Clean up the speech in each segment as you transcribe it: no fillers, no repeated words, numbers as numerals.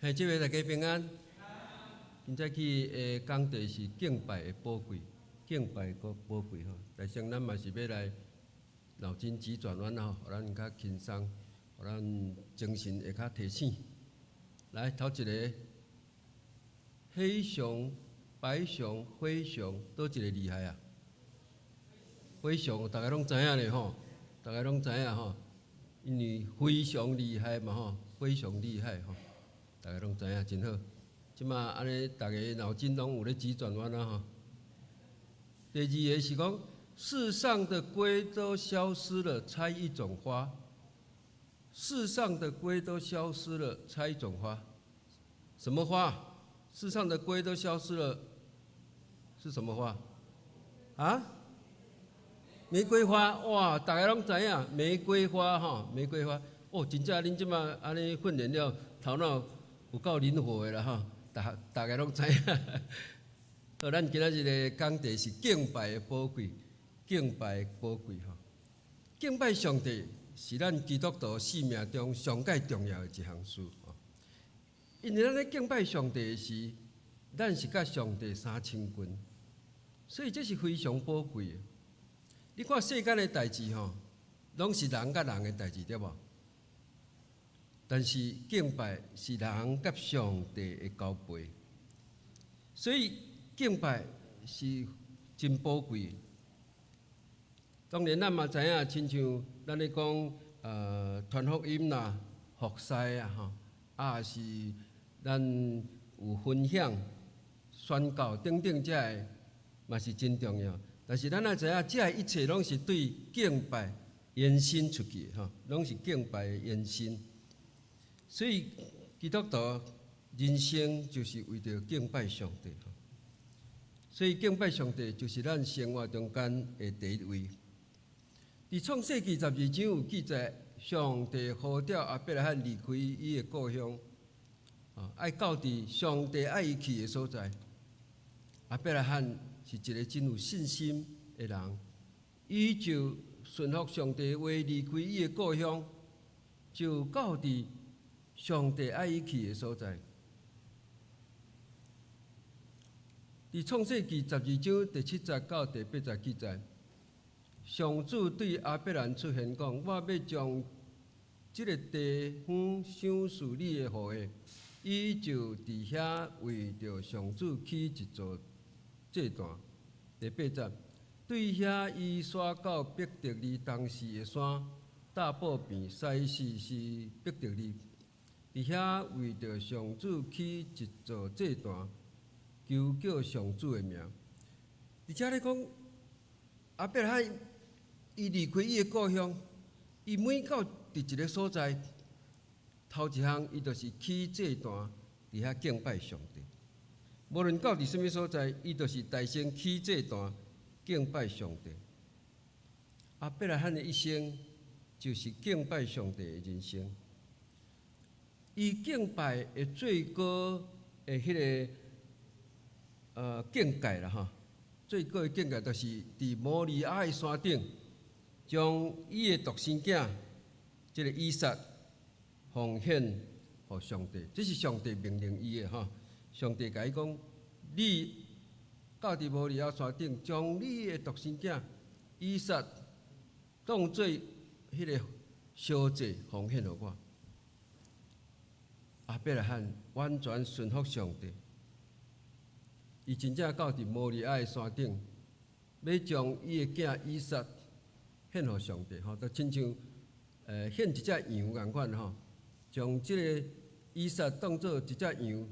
嘿，这位大家平安。今早起的讲题是敬拜的宝贵，敬拜个宝贵吼。但是咱嘛是要来脑筋急转弯吼，互咱较轻松，互咱精神会较提醒。来，头一个，黑熊、白熊、灰熊，倒一个厉害啊？灰熊，大家拢知影咧吼，大家拢知影吼，因为灰熊厉害嘛吼，灰熊厉害吼，大家拢知影真好。即马安尼，大家脑筋拢有咧急转弯啊吼。第二个是讲，世上的龟都消失了，猜一种花。世上的龟都消失了，猜一种花。什么花？世上的龟都消失了，是什么花？啊？玫瑰花。哇，大家拢知影玫瑰花吼，玫瑰花。哦，真正恁即马安尼训练了，头脑有够灵活的啦吼。大家拢知影。好，咱今仔日的讲题是敬拜的宝贵，敬拜的宝贵吼。敬拜上帝是咱基督徒生命中上界重要的一项事吼。因为咱咧敬拜上帝的时，咱是甲上帝相亲近，所以这是非常宝贵的。你看世间的代志吼，拢是人甲人的代志，对无？但是敬拜是人甲上帝的交配，所以敬拜是真宝贵。当然，咱嘛知影，亲像咱咧讲传福音啦、服侍啊吼，啊是咱有分享、宣教等等，这个嘛是真重要。但是咱也知影，这一切拢是对敬拜延伸出去吼，拢是敬拜的延伸。所以基督徒人生就是为着敬拜上帝，所以敬拜上帝就是咱生活中间的第一位。伫创世纪12章有记载，上帝呼召亚伯拉罕离开伊的故乡，爱到伫上帝爱伊去的所在。亚伯拉罕是一个真有信心的人，伊就顺服上帝的话，离开伊的故乡，就到伫上帝爱伊去的所在。伫创世纪12章第7节到第8节记载，上主对亚伯兰出现讲：我要将这个地方赏赐你的后裔。伊就伫遐为着上主起一座祭坛。第8节，对遐伊刷到伯特利当时的山大埔边，西势是伯特利。伫遐为着上主起一座祭坛，求叫上主的名。而且咧讲，亚伯拉罕伊离开伊的故乡，伊每到伫一个所在，头一项伊就是起祭坛，伫遐敬拜上帝。无论到伫什么所在，伊就是大声起祭坛，敬拜上帝。亚伯拉罕的一生就是敬拜上帝的人生。伊敬拜的最高的迄个境界啦吼，最高的境界就是伫摩利亚的山顶，将伊的独生囝，即个以撒奉献予上帝。这是上帝命令伊的吼。上帝甲伊讲：你到伫摩利亚山顶，将你的独生囝以撒当做迄个烧祭奉献予我。亚伯拉罕完全顺服上帝，伊真正到伫摩利亚的山顶，要将伊的囝以撒献予上帝，吼，就亲像献一只羊共款吼，将即个以撒当做一只羊，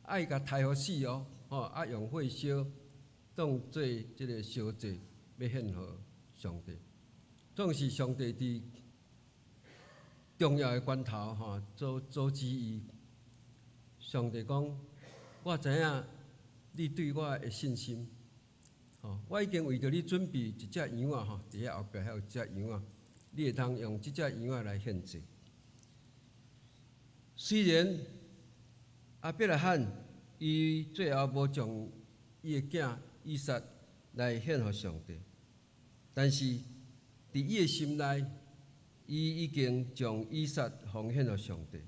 爱甲杀互死哦，吼，啊用火烧，当做即个烧祭，要献予上帝。总是上帝伫重要的关头吼，阻止伊。上帝讲：我知影你对我的信心，吼，我已经为着你准备一只羊仔吼，伫遐后壁还有一只羊仔，你会通用即只羊仔来献祭。虽然亚伯拉罕伊最后无将伊的囝以撒来献予上帝，但是伫伊的心内，伊已经将以撒奉献予上帝。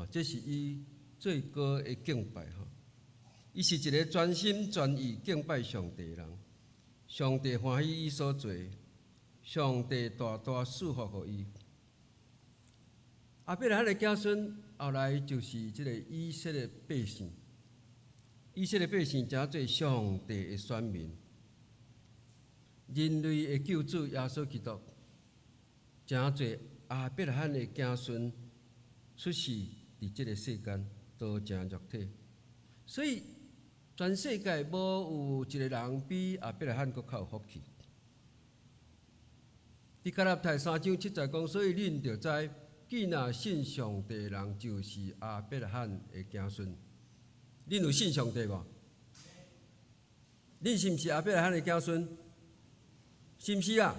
这是伊最高的敬拜伊是一个专心全意敬拜上帝的人，上帝欢喜伊所做，上帝大大赐福予伊。亚伯拉罕的子孙后来就是这个以色列百姓，以色列百姓真做上帝的选民，人类的救主耶稣基督真做亚伯拉罕的子孙出世伫这个世间，都真肉体，所以全世界无有一个人比亚伯拉罕搁较有福气。伫加拉太3章7节讲，所以恁着知，既若信上帝的人，就是亚伯拉罕的子孙。恁有信上帝无？恁是毋是亚伯拉罕的子孙？是毋是啊？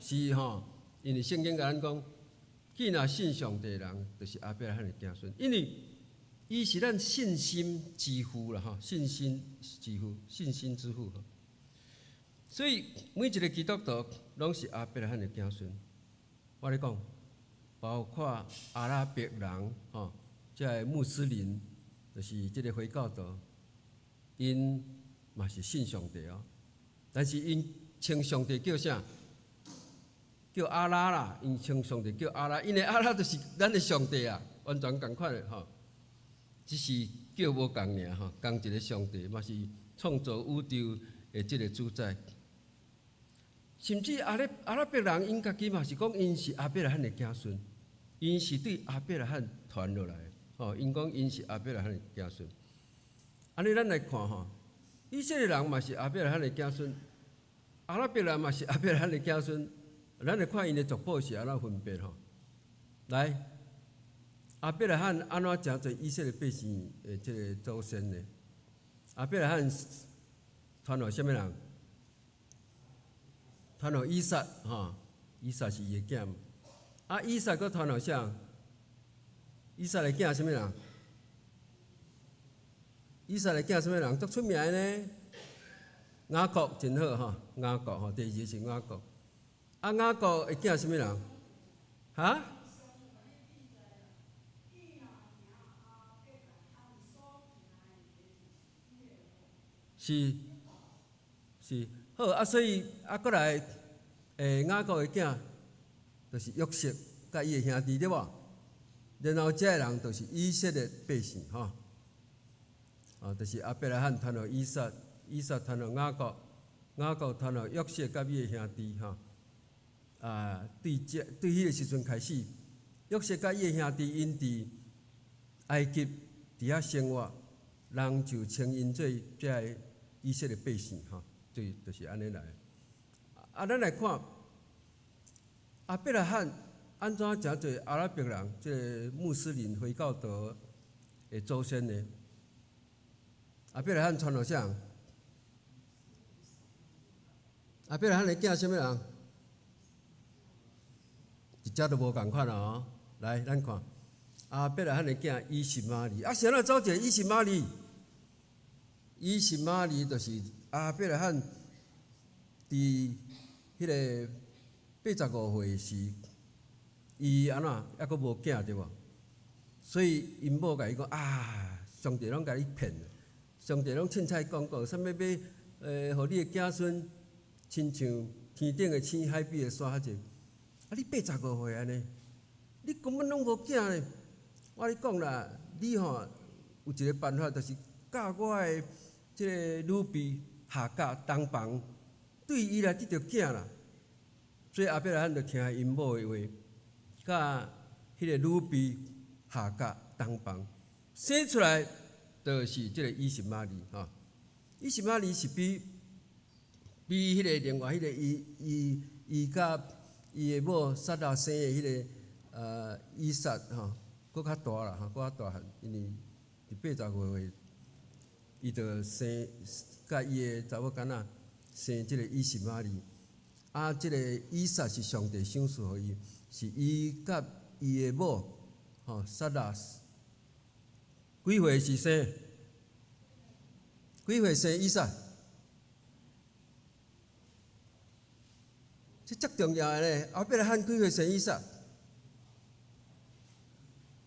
是吼，因为圣经甲咱讲，既若信上帝的人，就是亚伯拉罕的子孙。因为伊是咱信心之父啦，吼，信心之父，信心之父。所以每一个基督徒拢是亚伯拉罕的子孙。我咧讲，包括阿拉伯人，吼，即个穆斯林，就是即个回教徒，因嘛是信上帝哦。但是因称上帝叫啥？叫阿拉啦，因称上帝叫阿拉，因为阿拉就是咱的上帝啊，完全同款的吼。只是叫无共尔吼，同一个上帝嘛是创造宇宙的即个主宰。甚至阿拉伯人因家己嘛是讲，因是亚伯拉罕的子孙，因是对亚伯拉罕传落来的。吼，因讲因是亚伯拉罕的子孙。安尼咱来看吼，以色列人嘛是亚伯拉罕的子孙，阿拉伯人嘛是亚伯拉罕的子孙。咱来看因的族谱是安怎分别吼。来，亚伯拉罕安怎真做以色列百姓的即个祖先呢？亚伯拉罕传互什么人？传互以撒吼，以撒是伊的囝。啊，以撒佫传互啥？以撒的囝什么人？以撒的囝什么人？足出名的呢？雅各真好吼，雅各吼，第二个是雅各。啊，雅各的囝什么人？哈？是好啊，所以啊，过来雅各的囝就是约瑟甲伊的兄弟对无？然后这个人就是以色列百姓吼，就是亚伯拉罕传互以撒，以撒传互雅各，雅各传互约瑟甲伊的兄弟吼。对迄个时阵开始，约瑟甲伊的兄弟因伫埃及伫遐生活，人就称因做这以色列百姓吼，就是安尼来。咱来看亚伯拉罕安怎真做阿拉伯人，即个穆斯林回教徒的祖先呢？亚伯拉罕传互啥人？亚伯拉罕的囝什么人？一只都无共款哦。来，咱看亚伯拉罕的囝以实玛利，啊，谁来走一个以实玛利？以实玛利就是亚伯拉罕伫迄个85岁时，伊安怎还佫无囝对无？所以因某甲伊讲上帝拢甲你骗，上帝拢凊彩讲过，啥物要互你的子孙，亲像天顶的星、海边的沙遐济。啊，你85岁安尼，你根本拢无囝呢。我咧讲啦，你吼有一个办法，就是教我的即个女婢夏甲同房，对伊来得着囝啦。所以亚伯拉罕就听因某的话，甲迄个女婢夏甲同房，生出来就是即个以实玛利吼。以实玛利是比迄个另外迄个伊甲伊的某撒拉生的迄个以撒吼，佫较大啦，佫较大汉，因为伫80岁，伊就生甲伊的查某囡仔生即个以实玛利。啊，即个以撒是上帝赏赐予伊，是伊甲伊的某撒拉几岁是生？几岁生以撒？这足重要的呢。后壁来喊几岁生以撒？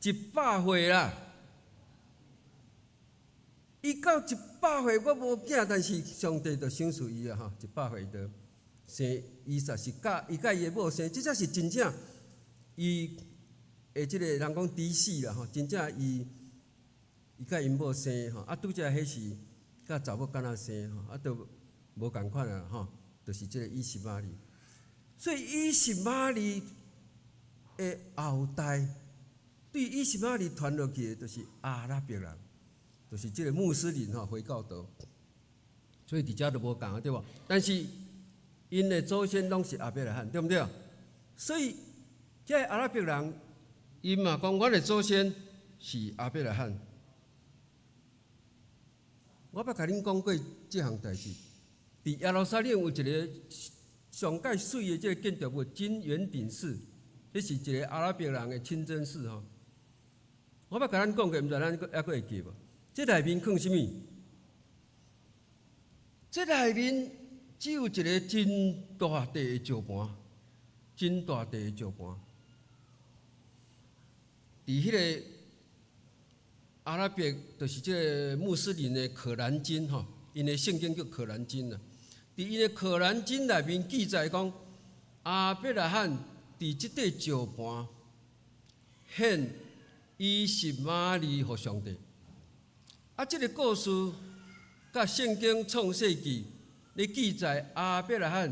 100岁啦。伊到100岁，我无囝，但是上帝就赏赐伊啊吼，100岁就生以撒，是伊甲伊的某生，这才是真正伊的即个人讲嫡死啦吼，真正伊甲因某生吼，啊拄则迄是甲查某囡仔生吼，啊都无共款啊吼，就是即个以实玛利。所以以实玛利的后代，对以实玛利传落去的，就是阿拉伯人。就是即个穆斯林吼回教徒，所以伫遮都无共啊，对无？但是因的祖先拢是阿伯拉罕，对不对？所以即个阿拉伯人，因嘛讲，阮的祖先是阿伯拉罕。我捌甲恁讲过即项代志，伫耶路撒冷有一个上界水的即个建筑物金圆顶寺，这是一个阿拉伯人的清真寺吼。我捌甲咱讲过，毋知咱还佫会记无？这内面放什么？这内面只有一个真大地的石盘，真大地的石盘。伫迄个阿拉伯，就是即个穆斯林的可兰经吼，因的圣经叫可兰经啦。伫因的可兰经内面记载讲，阿伯拉罕伫即块石盘献以实玛利予上帝。啊，这个故事甲圣经创世纪咧记载阿伯拉罕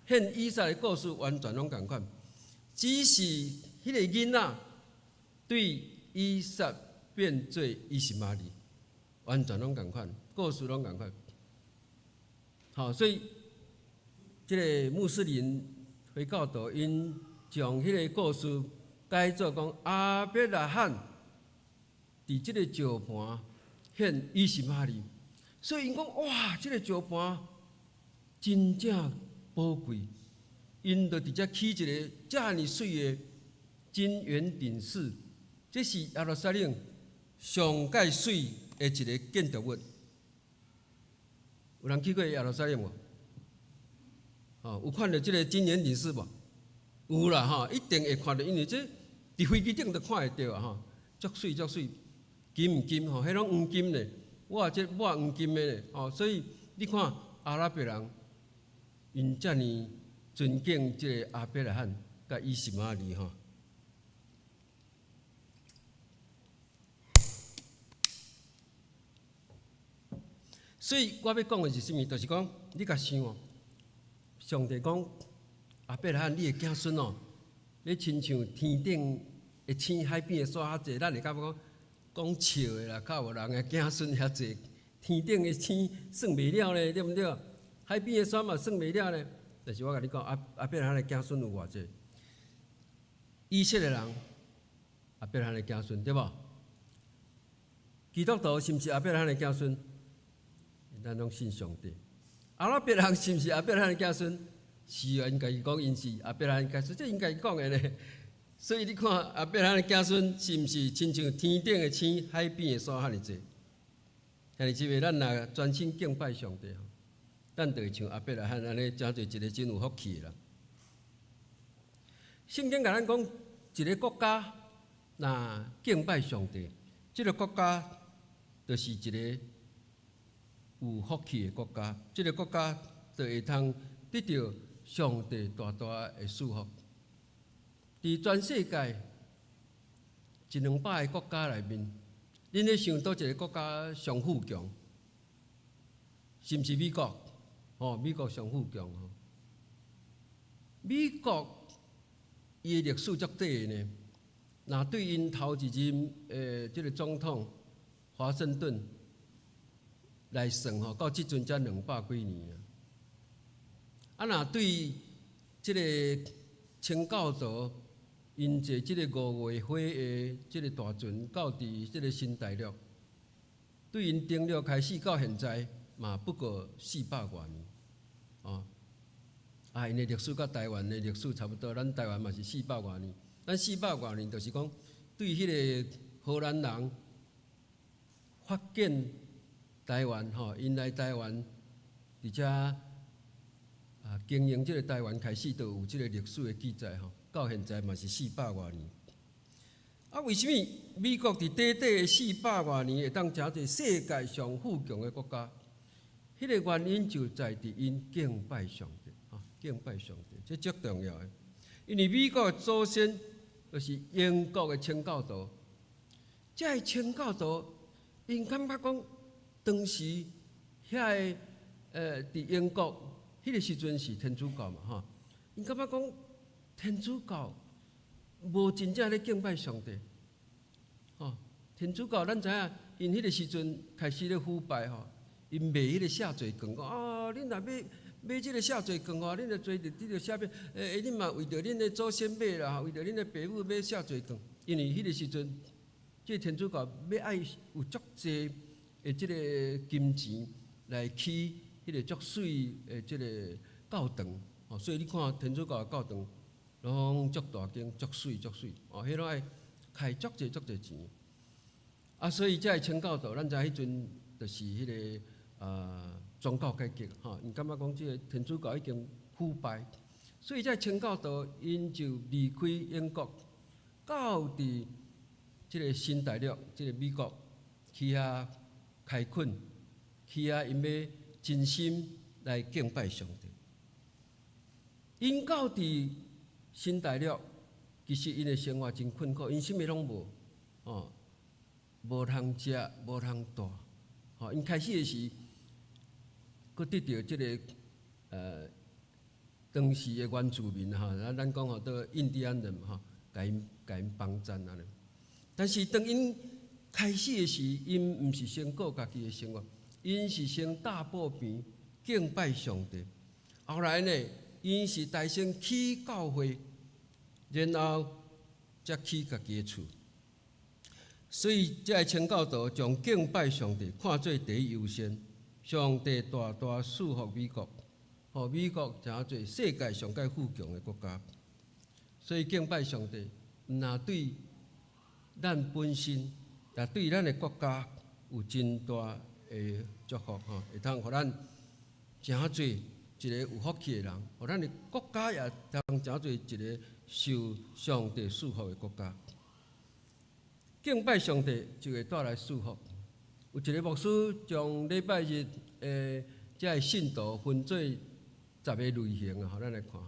献以撒的故事完全拢共款，只是迄个囡仔对以撒变做以实玛利，完全拢共款，故事拢共款。好，所以这个穆斯林回教徒因将迄个故事改做讲阿伯拉罕伫即个石盘献以实玛利，所以因讲哇，这个石盘真正宝贵，因就直接起一个遮尔水的金圆顶寺，这是耶路撒冷上界水的一个建筑物。有人去过耶路撒冷无？哦，有看到这个金圆顶寺无？有啦哈，一定会看到，因为这伫飞机顶就看会到啊哈，足水足水。金毋金吼，迄拢黄金咧，我这抹黄金的咧，哦，所以你看阿拉伯人因遮尔尊敬这个阿伯拉罕甲以实玛利吼。所以我要讲的是啥物？就是讲你甲想哦，上帝讲阿伯拉罕你的子孙哦，你亲像天顶的星、海边的沙遐济，咱会感觉讲笑的啦，较有人的子孙遐济，天顶的星算袂了咧，对不对？海边的山嘛算袂了咧。但是我甲你讲，阿伯拉罕的子孙有偌济？以色列人阿伯拉罕的子孙对无？基督徒是毋是阿伯拉罕的子孙？咱拢信上帝。阿拉伯人是毋是阿伯拉罕的子孙？是啊，应该讲因是阿伯拉罕的子孙，这应该讲的咧。所以你看阿伯拉罕的子孙是毋是亲像天顶的星、海边的沙遐尼济？但是即个咱若专心敬拜上帝，咱就会像阿伯拉罕安尼，真做一个真有福气的人。圣经甲咱讲，一个国家若敬拜上帝，这个国家就是一个有福气的国家。这个国家就会通得到上帝大大的祝福。伫全世界100-200个国家内面，恁咧想倒一个国家上富强？是毋是美国？哦，美国上富强吼。美国伊的历史足短呢。那对因头一任这个总统华盛顿来算吼，到即阵才200几年啊。啊，那对这个清教徒，因坐即个5月花的即个大船到伫即个新大陆，对因登陆开始到现在嘛不过400多年，哦，啊，因的历史甲台湾的历史差不多，咱台湾嘛是400多年，咱400多年就是讲对迄个荷兰人发现台湾吼，因来台湾，而且经营即个台湾开始就有即个历史的记载吼。到现在嘛是400多年，啊，为什么美国伫短短的400多年会当成做世界上富强的国家？迄个原因就在伫因敬拜上帝，敬拜上帝，这足重要的。因为美国的祖先就是英国的清教徒，这个清教徒，因感觉讲，当时遐个伫英国迄个时阵是天主教嘛，因感觉讲天主教无真正咧敬拜上帝，天主教咱知影，因迄个时阵开始咧腐败因卖迄个下罪券，讲恁若买即个下罪券恁就做伫个下边，恁嘛为着恁的祖先买啦，为着恁的爸母买下罪券，因为迄个时阵，即天主教要爱有足济的即个金钱来起迄个足水的即个教堂，所以你看天主教的教堂拢足大间、足水、迄拢爱开足济钱。所以这清教徒，咱知迄阵就是迄个宗教改革因感觉讲即个天主教已经腐败，所以这清教徒因就离开英国，到伫即个新大陆，即个美国去遐开垦，去遐因要真心来敬拜上帝。因到伫新大陆，其实因的生活真困苦，因啥物拢无，无通食，无通住，因开始的时，佫得到即个当时的原住民咱讲都印第安人甲因帮衬安尼。但是当因开始的时，因毋是先过家己的生活，因是先大步边敬拜上帝。后来呢，因是大先起教会，然后才起家己的厝。所以，这个清教徒将敬拜上帝看作第一优先。上帝大大赐福美国，互美国成做世界上界富强的国家。所以敬拜上帝，毋但对咱本身，也对咱的国家有真大的祝福会通互咱成做一个有福气的人，互咱的国家也通成做一个受上帝赐福的国家。敬拜上帝就会带来祝福。有一个牧师将礼拜日这个信徒分做10个类型互咱来看。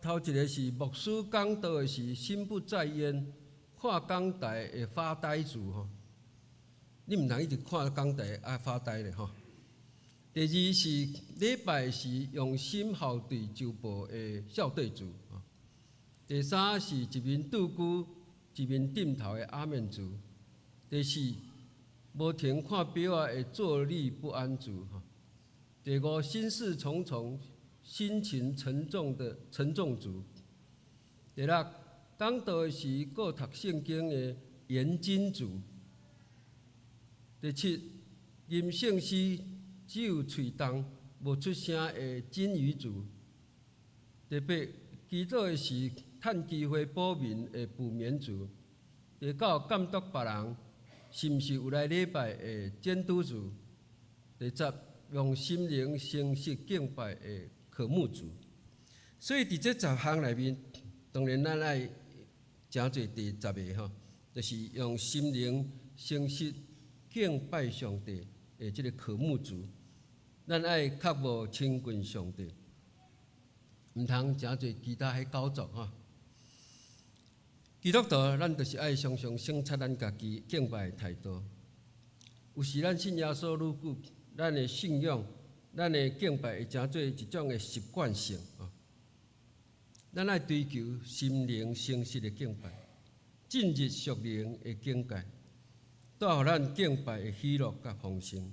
头一个是牧师讲道的是心不在焉，看讲台的发呆族你毋通一直看讲台发呆咧第二是礼拜时用心校对周报的校对族第三是一面拄久一面点头的阿面族。第四，无停看表的坐立不安族第五，心事重重、心情沉重的沉重族。第六，讲道时各读圣经的研经族。第七，吟圣诗只有喙动无出声的金鱼族。第八，祈祷的时趁机会保眠的补眠族。第九，监督别人是毋是有来礼拜的监督族。第十，用心灵诚实敬拜的渴慕族。所以伫这10项内面，当然咱爱诚做第10个就是用心灵诚实敬拜上帝的这个渴慕族。咱爱较无亲近上帝，毋通诚做其他迄9族基督徒，咱就是爱常常省察咱家己敬拜的态度。有时咱信耶稣愈久，咱的信仰、咱的敬拜会成做一种的习惯性咱爱追求心灵诚实的敬拜，进入属灵的境界，带予咱敬拜的喜乐甲丰盛。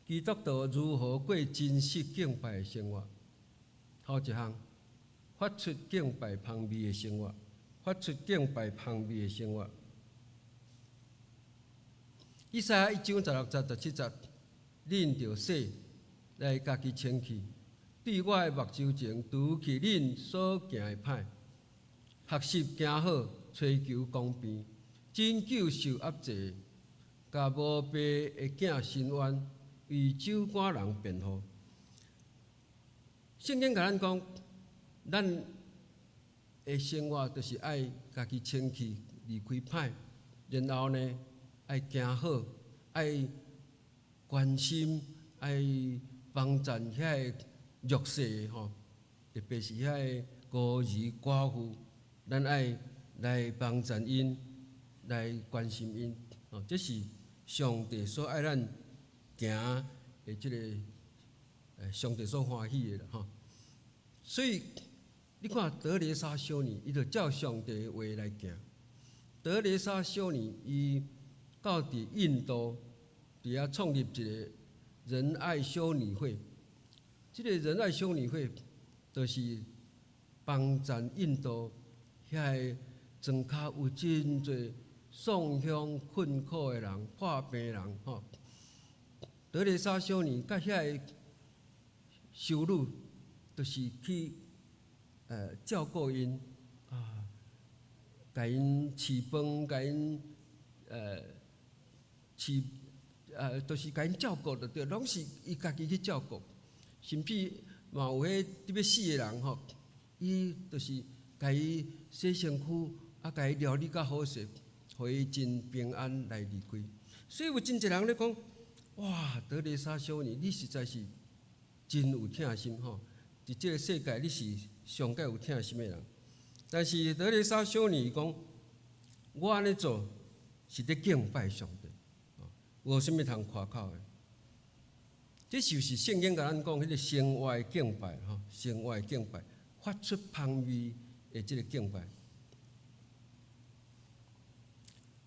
基督徒如何过真实敬拜的生活？头一项。发出敬拜香味的生活，发出敬拜香味的生活。以赛亚1章16节、17节，恁着洗来家己清气，对我的目睭前除去恁所行的歹，学习行好，追求公平，拯救受压制，甲无爸的囝伸冤，为酒馆人辩护。圣经甲咱讲。咱的生活，就是爱家己清气离开歹，然后呢，爱行好，爱关心，爱帮助遐个弱势吼，特别是遐个孤儿寡妇，咱爱来帮助因，来关心因。哦，这是上帝所爱咱行的即个上帝所欢喜的啦吼。所以你看德蕾莎修女，伊就照上帝的话来行。德蕾莎修女伊到伫印度，伫遐创立一个仁爱修女会。这个仁爱修女会，就是帮助印度遐个庄脚有真侪送乡困苦的人、破病人吼。德蕾莎修女甲遐个修女，就是去照顾因啊，甲因饲饭，甲因就是甲因照顾着对，拢是伊家己去照顾。甚至嘛有迄伫要死的人吼，伊就是甲伊洗身躯，啊，甲伊料理较好势，互伊真平安来离开。所以有真侪人咧讲，哇，德蕾莎修女，你实在是真有疼心吼！伫即个世界，你是上界有疼心的人。但是德蕾莎修女讲，我安尼做是伫敬拜上帝，无啥物通夸口的。这就是圣经甲咱讲，迄个生活的敬拜吼，生活的敬拜，发出香味的即个敬拜。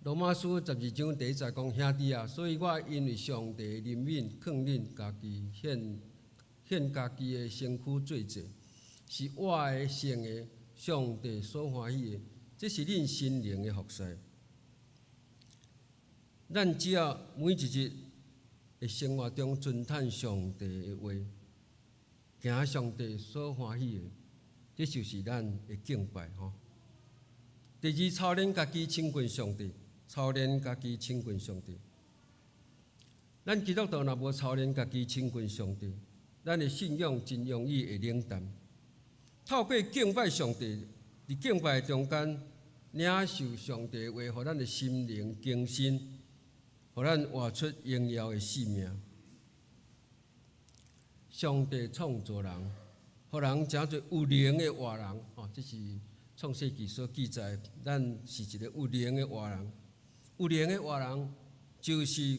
罗马书12章第1节讲，兄弟啊，所以我因为上帝怜悯，劝恁家己献家己的身躯做祭，是我的圣的，上帝所欢喜的，这是恁心灵的服侍。咱只要每一日的生活中尊叹上帝的话，行上帝所欢喜的，这就是咱的敬拜吼。第二，操练家己亲近上帝，操练家己亲近上帝。咱基督徒若无操练家己亲近上帝，咱的信仰真容易会冷淡。透过敬拜上帝，伫敬拜中间领受上帝的话，互咱的心灵更新。互咱活出荣耀的生命。上帝创造人，互人诚侪有灵的活人。哦，这是创世纪所记载，咱是一个有灵的活人。有灵的活人，就是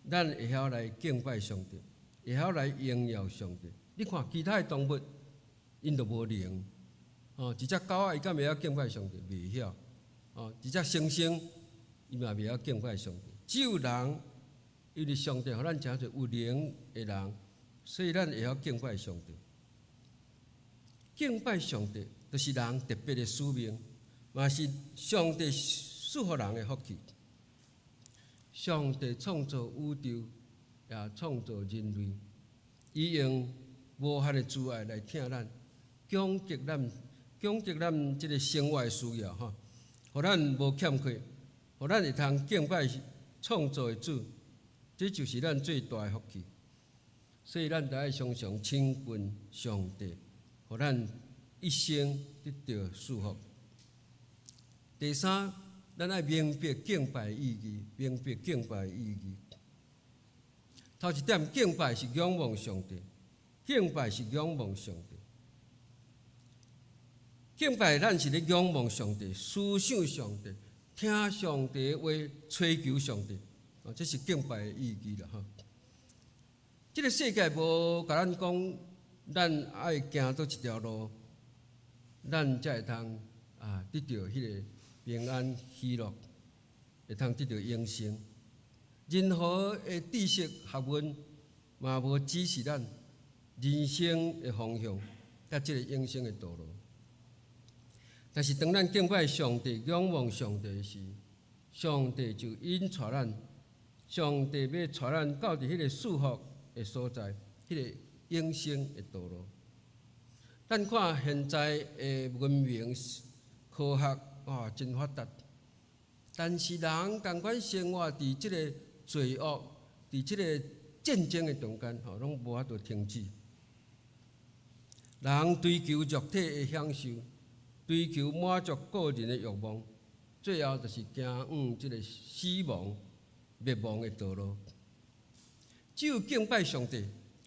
咱会晓来敬拜上帝，会晓来荣耀上帝。你看其他的动物，因都无灵。哦，一只狗仔伊敢袂晓敬拜上帝？袂晓。哦，一只猩猩，伊嘛袂晓敬拜上帝。只有人，因为上帝互咱诚侪有灵的人，所以咱会晓敬拜上帝。敬拜上帝，就是人特别的使命，嘛是上帝赐予人的福气。上帝创造宇宙，也创造人类，伊用无限的慈爱来疼咱，供给咱即个生活的需要吼，互咱无欠缺，互咱会通敬拜创造的主，这就是咱最大的福气。所以咱得爱常常亲近上帝，互咱一生得到祝福。第三，咱爱明白敬拜的意义，明白敬拜的意义。头一点，敬拜是仰望上帝，敬拜是仰望上帝。敬拜咱是咧仰望上帝，思想上帝。听上帝的话，追求上帝，这是敬拜的意义啦！哈，这个世界无甲咱讲，咱爱行倒一条路，咱才会通得到迄个平安喜乐，会通得到永生。任何的知识学问嘛无指示咱人生的方向，甲这个永生的道路。但是，当咱敬拜上帝、仰望上帝时，上帝就引带咱，上帝要带咱到伫迄个祝福的所在，迄个永生的道路。咱看现在的文明、科学真发达，但是人共款生活伫即个罪恶、伫即个战争的中间，拢无法度停止。人追求肉体的享受。追求满足个人的欲望，最后就是行往即个死亡、灭亡的道路。只有敬拜上帝，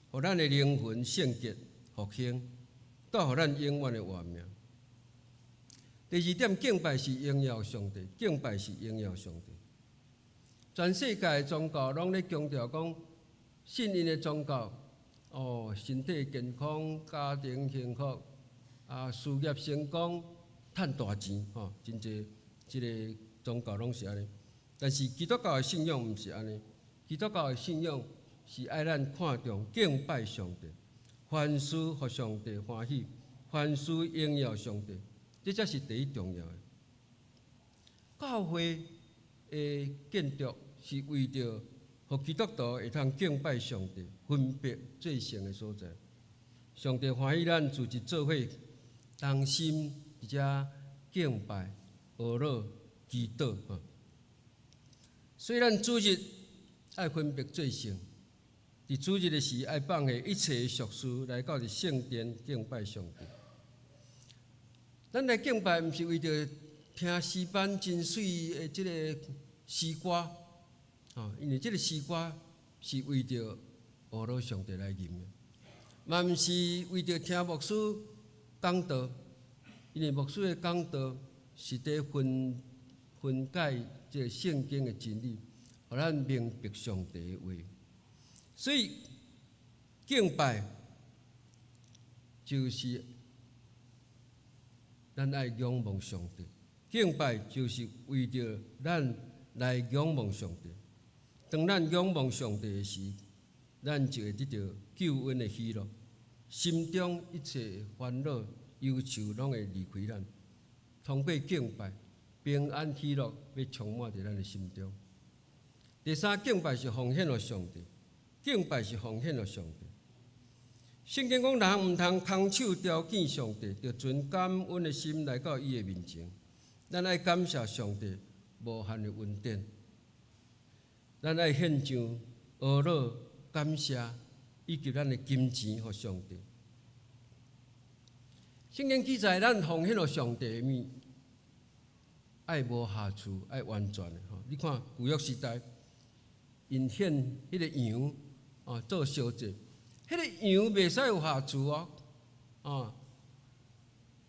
互咱的灵魂圣洁复兴，带互咱永远的活命。第二点，敬拜是荣耀上帝，敬拜是荣耀上帝。全世界的宗教拢咧强调讲，信因的宗教，身体健康、家庭幸福、事业成功、赚大钱，真济即个宗教拢是安尼。但是基督教的信仰毋是安尼，基督教的信仰是爱咱看重敬拜上帝，凡事互上帝欢喜，凡事荣耀上帝，这才是第一重要的。教会的建筑是为着互基督徒会通敬拜上帝，分别最圣的所在。上帝欢喜咱组织做伙，同心而且敬拜、学乐、祈祷。虽然主日爱分别最圣，伫主日的时爱放下一切俗事来到圣殿敬拜上帝。咱来敬拜，毋是为着听诗班真水的即个诗歌，因为即个诗歌是为着学乐上帝来吟的，嘛毋是为着听牧师讲道，因为牧师的讲道是伫分解即个圣经的真理，互咱明白上帝的话。所以敬拜就是咱爱仰望上帝，敬拜就是为着咱来仰望上帝。当咱仰望上帝的时，咱就会得到救恩的喜乐，心中一切烦恼、忧愁拢会离开咱。通过敬拜，平安喜乐要充满在咱的心中。第三，敬拜是奉献给上帝，敬拜是奉献给上帝。圣经讲，人毋通空手雕见上帝，要存感恩的心来到伊的面前。咱爱感谢上帝无限的恩典，咱爱献上学乐、感谢以及咱的金钱给上帝。圣经记载，咱奉献给上帝的物，爱无瑕疵，爱完全的。你看旧约时代，因献迄个羊做烧祭。迄个羊袂使有瑕疵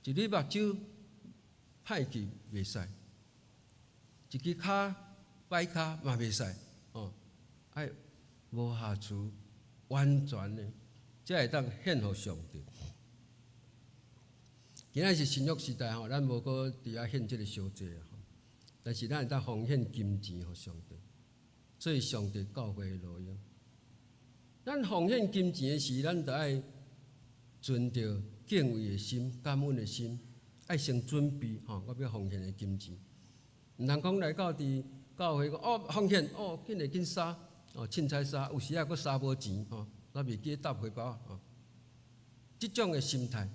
一粒目睭歹去袂使，一支骹歹骹嘛袂使，爱无瑕疵、完全的，才会当献互上帝。今仔是新约时代咱无搁伫遐献即个烧祭但是咱会当奉献金钱互上帝，做上帝教会的路用。咱奉献金钱的时，咱就爱存着敬畏的心、感恩的心，爱先准备我要奉献的金钱。毋通讲来到伫教会讲奉献紧来紧杀凊彩杀，有时啊佫杀无钱咱袂记搭回包即种的心态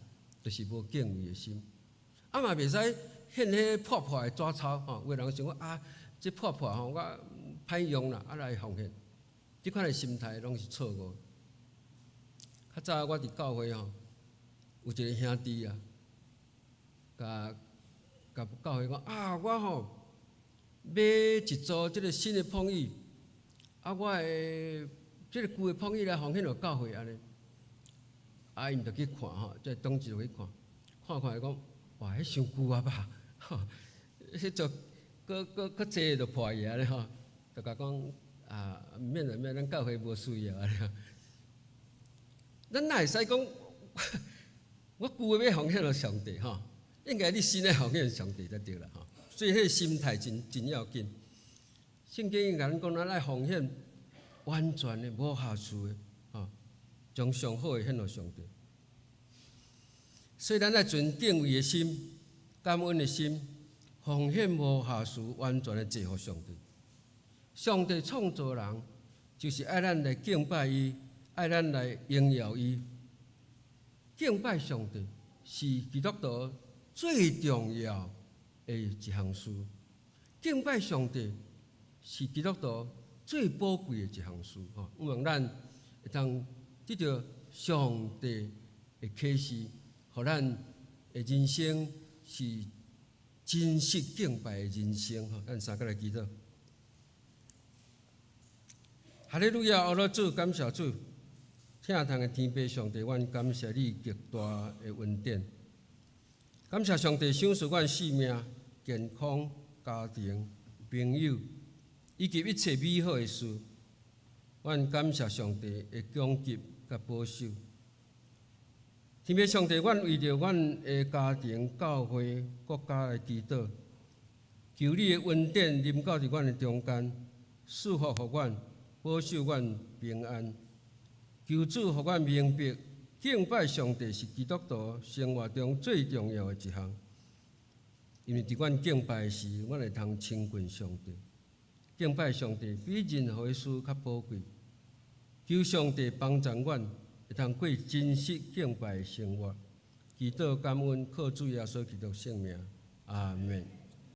就是无敬畏的心。嘛袂使献迄破破的纸钞有个人想讲这破破我歹用啦，来奉献。即款的心态拢是错误。较早我伫教会有一个兄弟甲教会讲我买一组即个新的碰椅，我的即个旧的碰椅来奉献给教会安尼。因就去看即当时就去看来讲，哇，迄伤旧吧，迄做搁济就破去咧就甲讲。免，咱教会无需要咱哪会使讲我旧的要奉献给上帝应该你新的奉献上帝才对啦所以迄个心态真要紧。圣经甲咱讲，咱爱奉献完全的、无瑕疵的将上好的献给上帝。所以咱爱存敬畏的心、感恩的心，奉献无瑕疵、完全的祭给上帝。上帝创造人，就是爱咱来敬拜伊，爱咱来荣耀伊。敬拜上帝是基督徒最重要的一项事。敬拜上帝是基督徒最宝贵的一项事。希望咱会当得到上帝的启示，互咱的人生是真实敬拜的人生吼。咱三个来祈祷。哈利路亚！阿拉主，感谢主，听堂的天父上帝，阮感谢你极大的恩典。感谢上帝赏赐阮性命、健康、家庭、朋友，以及一切美好的事。阮感谢上帝的供给甲保守。天父上帝，阮为着阮的家庭、教会、国家来祈祷，求你的恩典临到伫阮的中间，赐福互阮，保守阮平安。求主互阮明白，敬拜上帝是基督徒生活中最重要的一项。因为伫阮敬拜时，阮会通亲近上帝。敬拜上帝比任何事较宝贵。求上帝帮助阮，会通过真实敬拜的生活。祈祷感恩，靠主耶稣基督圣名，阿门。